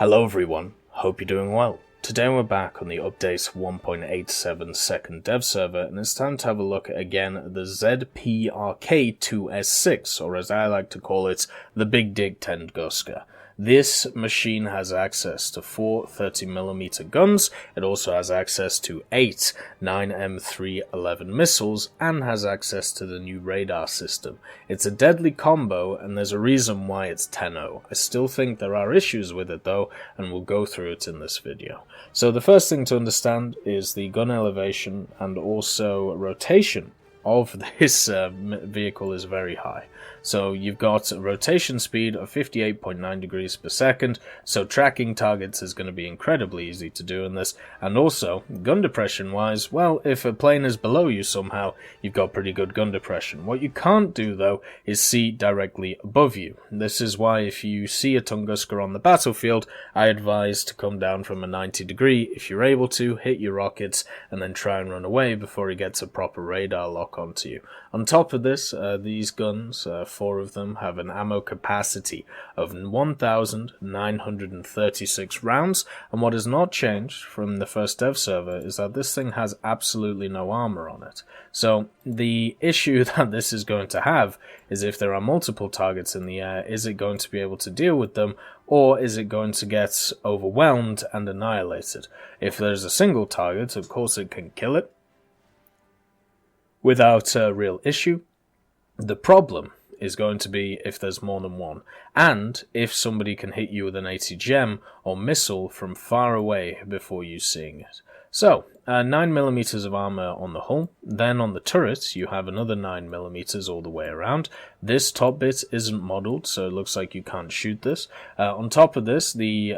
Hello everyone, hope you're doing well. Today we're back on the update 1.87 second dev server, and it's time to have a look again at the ZPRK 2S6, or as I like to call it, the Big Dick Tunguska. This machine has access to 4 30mm guns, it also has access to 8 9M311 missiles, and has access to the new radar system. It's a deadly combo, and there's a reason why it's 10-0. I still think there are issues with it though, and we'll go through it in this video. So the first thing to understand is the gun elevation and also rotation of this vehicle is very high. So you've got a rotation speed of 58.9 degrees per second, so tracking targets is going to be incredibly easy to do in this, and also, gun depression wise, well, if a plane is below you somehow, you've got pretty good gun depression. What you can't do though is see directly above you. This is why if you see a Tunguska on the battlefield, I advise to come down from a 90 degree if you're able to, hit your rockets, and then try and run away before he gets a proper radar lock onto you. On top of this, these guns, 4 of them, have an ammo capacity of 1,936 rounds, and what has not changed from the first dev server is that this thing has absolutely no armor on it. So the issue that this is going to have is if there are multiple targets in the air, is it going to be able to deal with them, or is it going to get overwhelmed and annihilated? If there's a single target, of course it can kill it without a real issue. The problem is going to be if there's more than one, and if somebody can hit you with an ATGM or missile from far away before you seeing it. So, 9mm of armor on the hull, then on the turret you have another 9mm all the way around. This top bit isn't modeled, so it looks like you can't shoot this. On top of this, the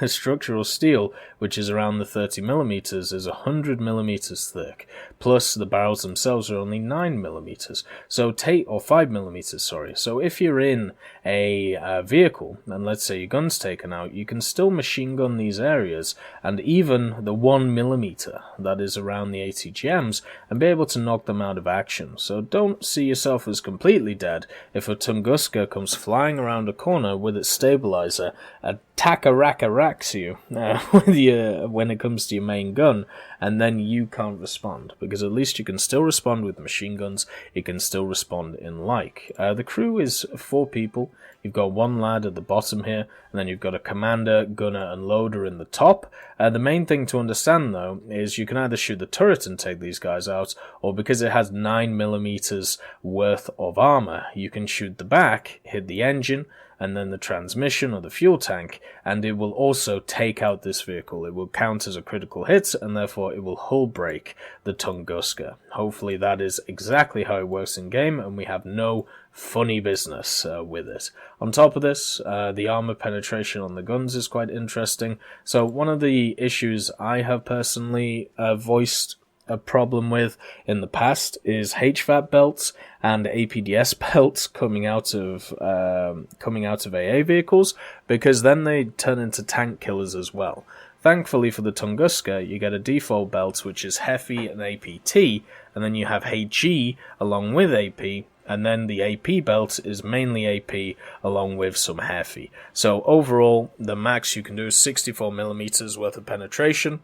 the structural steel, which is around the 30mm, is 100mm thick, plus the barrels themselves are only 9mm, so or 5mm, sorry. So if you're in a vehicle, and let's say your gun's taken out, you can still machine gun these areas, and even the 1mm that is around the ATGMs, and be able to knock them out of action. So don't see yourself as completely dead if a Tunguska comes flying around a corner with its stabilizer, attack-a-rack-a-racks you when it comes to your main gun, and then you can't respond, because at least you can still respond with machine guns, you can still respond in like. The crew is 4 people. You've got 1 lad at the bottom here, and then you've got a commander, gunner, and loader in the top. The main thing to understand, though, is you can either shoot the turret and take these guys out, or because it has 9mm worth of armor, you can shoot the back, hit the engine, and then the transmission or the fuel tank, and it will also take out this vehicle. It will count as a critical hit, and therefore it will hull break the Tunguska. Hopefully that is exactly how it works in game, and we have no funny business with it. On top of this, the armor penetration on the guns is quite interesting. So one of the issues I have personally voiced a problem with in the past is HVAP belts and APDS belts coming out of AA vehicles, because then they turn into tank killers as well. Thankfully for the Tunguska, you get a default belt which is Heavy and APT, and then you have HE along with AP, and then the AP belt is mainly AP along with some Heavy. So overall, the max you can do is 64mm worth of penetration.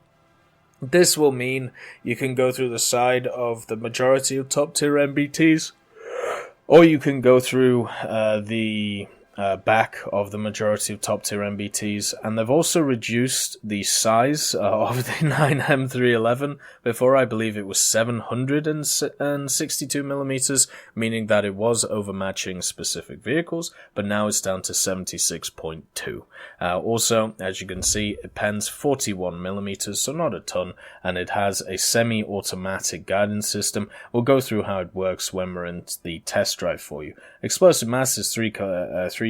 This will mean you can go through the side of the majority of top tier MBTs, or you can go through the back of the majority of top tier MBTs, and they've also reduced the size of the 9M311. Before, I believe it was 762mm, meaning that it was overmatching specific vehicles, but now it's down to 76.2. Also, as you can see, it pens 41mm, so not a ton, and it has a semi-automatic guidance system. We'll go through how it works when we're in the test drive for you. Explosive mass is 3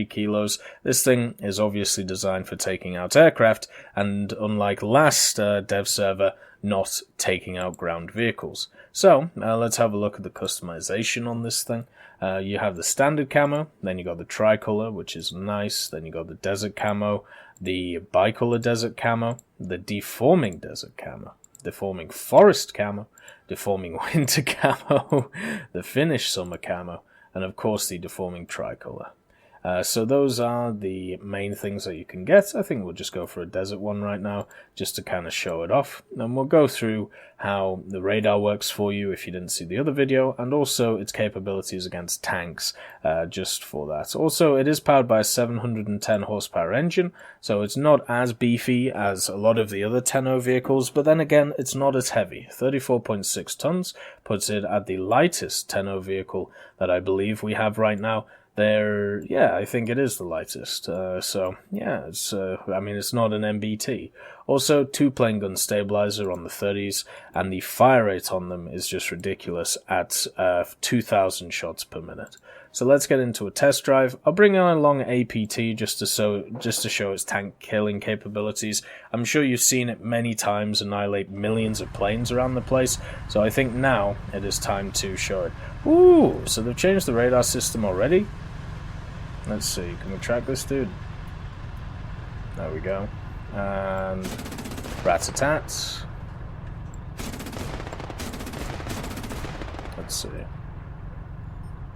kilos. This thing is obviously designed for taking out aircraft, and unlike last dev server, not taking out ground vehicles. So let's have a look at the customization on this thing. You have the standard camo, then you got the tricolor, which is nice, then you got the desert camo, the bicolor desert camo, the deforming desert camo, deforming forest camo, deforming winter camo, the Finnish summer camo, and of course the deforming tricolor. So those are the main things that you can get. I think we'll just go for a desert one right now, just to kind of show it off. And we'll go through how the radar works for you if you didn't see the other video, and also its capabilities against tanks, just for that. Also, it is powered by a 710 horsepower engine, so it's not as beefy as a lot of the other Tenno vehicles, but then again, it's not as heavy. 34.6 tons puts it at the lightest Tenno vehicle that I believe we have right now. Yeah, I think it is the lightest. So yeah, it's I mean, it's not an MBT. Also, 2 plane gun stabilizer on the 30s, and the fire rate on them is just ridiculous at 2,000 shots per minute. So let's get into a test drive. I'll bring along APT just to show its tank killing capabilities. I'm sure you've seen it many times annihilate millions of planes around the place, so I think now it is time to show it. Ooh, so they've changed the radar system already? Let's see, can we track this dude? There we go. And rat-a-tat. Let's see.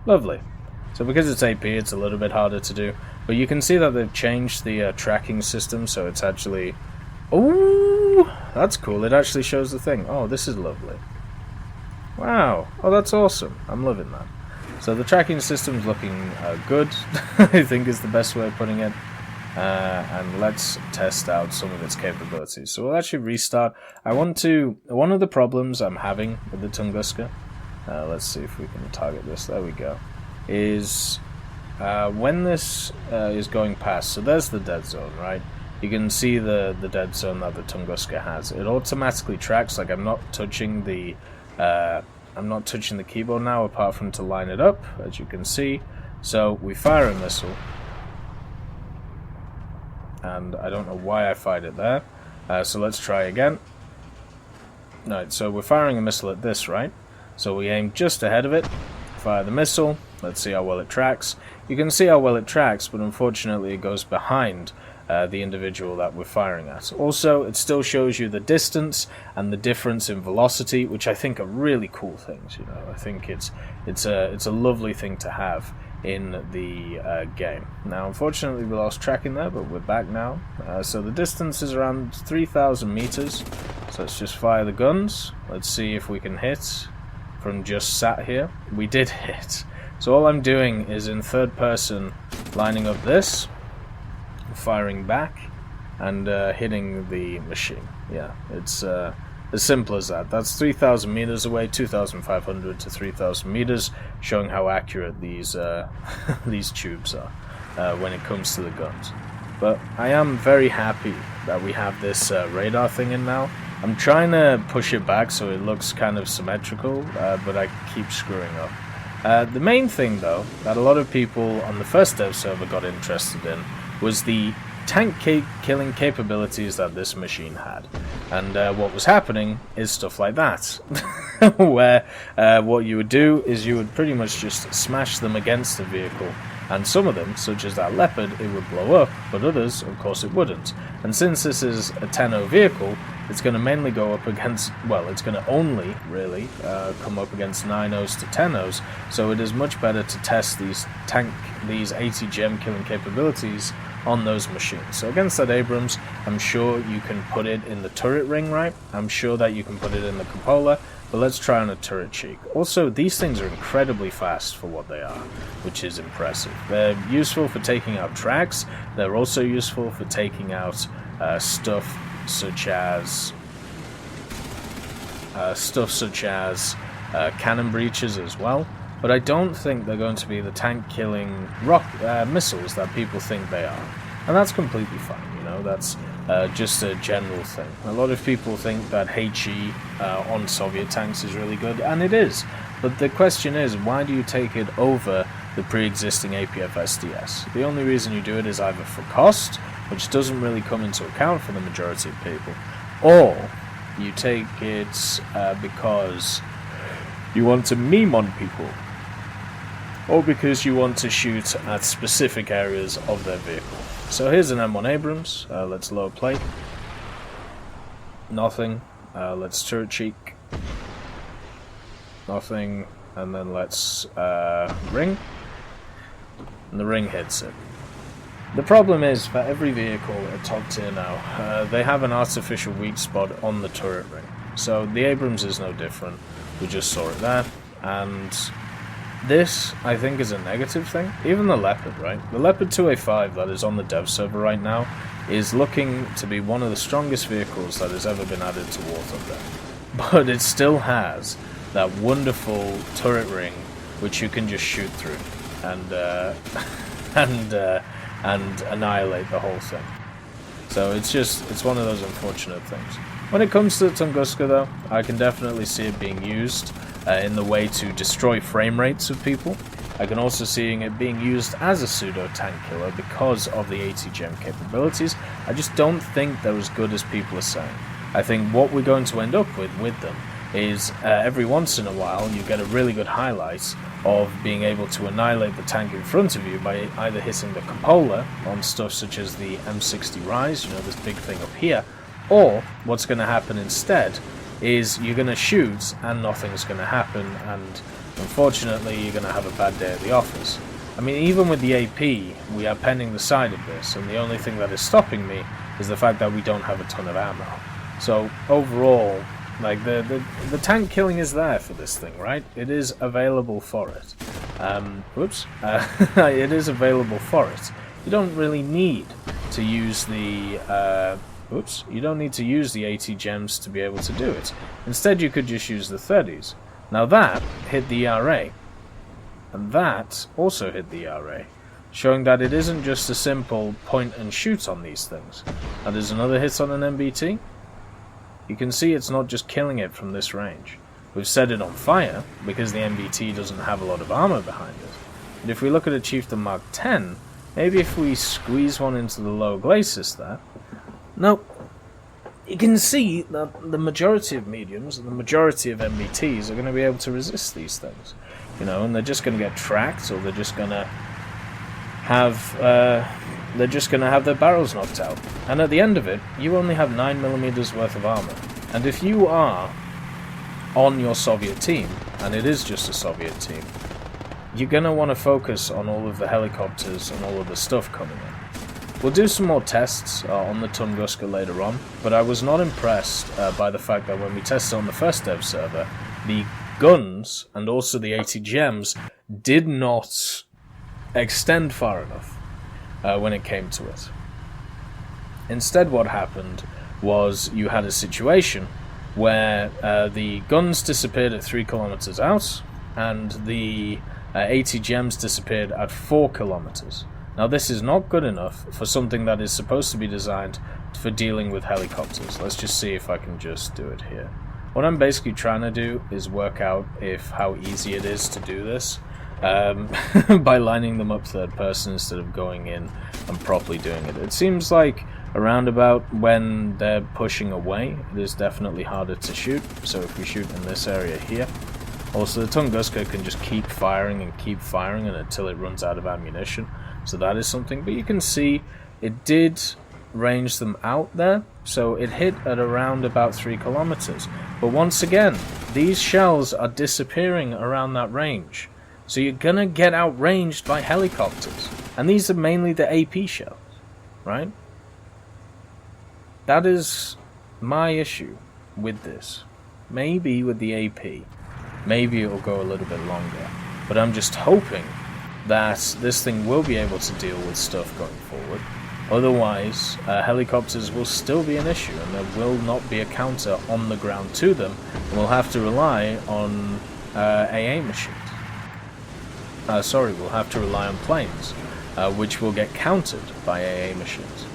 Lovely. So because it's AP, it's a little bit harder to do. But you can see that they've changed the tracking system, so it's actually... Ooh, that's cool. It actually shows the thing. Oh, this is lovely. Wow. Oh, that's awesome. I'm loving that. So the tracking system's looking good, I think is the best way of putting it. And let's test out some of its capabilities. So we'll actually restart. One of the problems I'm having with the Tunguska, let's see if we can target this, there we go, is when this is going past, so there's the dead zone, right? You can see the dead zone that the Tunguska has. It automatically tracks, like I'm not touching the keyboard now apart from to line it up, as you can see. So we fire a missile, and I don't know why I fired it there. So let's try again. Right, so we're firing a missile at this, right? So we aim just ahead of it, fire the missile, let's see how well it tracks. You can see how well it tracks, but unfortunately it goes behind the individual that we're firing at. Also, it still shows you the distance and the difference in velocity, which I think are really cool things. You know, I think it's a lovely thing to have in the game. Now, unfortunately, we lost tracking there, but we're back now. So the distance is around 3,000 meters. So let's just fire the guns. Let's see if we can hit from just sat here. We did hit. So all I'm doing is in third person, lining up this, firing back, and hitting the machine. Yeah, it's as simple as that. That's 3,000 meters away, 2,500 to 3,000 meters, showing how accurate these these tubes are when it comes to the guns. But I am very happy that we have this radar thing in now. I'm trying to push it back so it looks kind of symmetrical, but I keep screwing up. The main thing, though, that a lot of people on the first dev server got interested in was the tank killing capabilities that this machine had. And what was happening is stuff like that, where what you would do is you would pretty much just smash them against the vehicle, and some of them, such as that Leopard, it would blow up, but others, of course, it wouldn't. And since this is a Tenno vehicle, it's going to mainly go up against, well, it's going to only really come up against 9.0s to 10.0s, so it is much better to test these ATGM killing capabilities on those machines. So against that Abrams, I'm sure you can put it in the turret ring, right? I'm sure that you can put it in the cupola, but let's try on a turret cheek. Also, these things are incredibly fast for what they are, which is impressive. They're useful for taking out tracks. They're also useful for taking out stuff such as cannon breaches as well. But I don't think they're going to be the tank-killing missiles that people think they are. And that's completely fine, you know, that's just a general thing. A lot of people think that HE on Soviet tanks is really good, and it is. But the question is, why do you take it over the pre-existing APF SDS? The only reason you do it is either for cost, which doesn't really come into account for the majority of people, or you take it because you want to meme on people, or because you want to shoot at specific areas of their vehicle. So here's an M1 Abrams. Let's lower plate. Nothing. Let's turret cheek. Nothing. And then let's ring. and the ring hits it. The problem is, for every vehicle at top tier now, they have an artificial weak spot on the turret ring. So the Abrams is no different. We just saw it there, and this, I think, is a negative thing. Even the Leopard, right? The Leopard 2A5 that is on the dev server right now is looking to be one of the strongest vehicles that has ever been added to War Thunder. But it still has that wonderful turret ring which you can just shoot through and annihilate the whole thing. So it's one of those unfortunate things. When it comes to the Tunguska though, I can definitely see it being used in the way to destroy frame rates of people. I can also see it being used as a pseudo tank killer because of the 80 gem capabilities. I just don't think they're as good as people are saying. I think what we're going to end up with them is every once in a while you get a really good highlight of being able to annihilate the tank in front of you by either hitting the cupola on stuff such as the M60 Rise, you know, this big thing up here, or what's going to happen instead is you're going to shoot and nothing's going to happen, and unfortunately you're going to have a bad day at the office. I mean, even with the AP, we are penning the side of this, and the only thing that is stopping me is the fact that we don't have a ton of ammo. So overall, like, the tank killing is there for this thing, right? It is available for it. It is available for it. You don't really need to use the you don't need to use the 80 gems to be able to do it. Instead, you could just use the 30s. Now that hit the ERA, and that also hit the ERA, showing that it isn't just a simple point and shoot on these things. Now there's another hit on an MBT. You can see it's not just killing it from this range. We've set it on fire because the MBT doesn't have a lot of armor behind it. And if we look at a Chieftain Mark 10, maybe if we squeeze one into the low glacis there, nope. You can see that the majority of mediums and the majority of MBTs are going to be able to resist these things, you know, and they're just going to get tracked, or they're just going to have their barrels knocked out. And at the end of it, you only have 9mm worth of armor. And if you are on your Soviet team, and it is just a Soviet team, you're going to want to focus on all of the helicopters and all of the stuff coming in. We'll do some more tests on the Tunguska later on, but I was not impressed by the fact that when we tested on the first dev server, the guns and also the 80 gems did not extend far enough when it came to it. Instead, what happened was you had a situation where the guns disappeared at 3 kilometers out, and the 80 gems disappeared at 4 kilometers. Now this is not good enough for something that is supposed to be designed for dealing with helicopters. Let's just see if I can just do it here. What I'm basically trying to do is work out how easy it is to do this by lining them up third person instead of going in and properly doing it. It seems like around about when they're pushing away, it is definitely harder to shoot. So if we shoot in this area here, also the Tunguska can just keep firing and until it runs out of ammunition. So that is something, but you can see it did range them out there, so it hit at around about 3 kilometers. But once again, these shells are disappearing around that range, so you're gonna get outranged by helicopters. And these are mainly the AP shells, right? That is my issue with this. Maybe with the AP, maybe it'll go a little bit longer, but I'm just hoping that this thing will be able to deal with stuff going forward. Otherwise, helicopters will still be an issue, and there will not be a counter on the ground to them, and we'll have to rely on AA machines. We'll have to rely on planes, which will get countered by AA machines.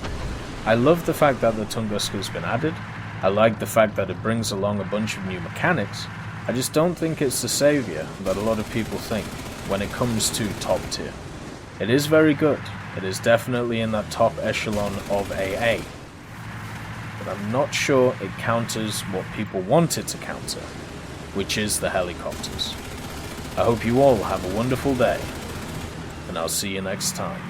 I love the fact that the Tunguska has been added. I like the fact that it brings along a bunch of new mechanics. I just don't think it's the savior that a lot of people think when it comes to top tier. It is very good. It is definitely in that top echelon of AA. But I'm not sure it counters what people want it to counter, which is the helicopters. I hope you all have a wonderful day, and I'll see you next time.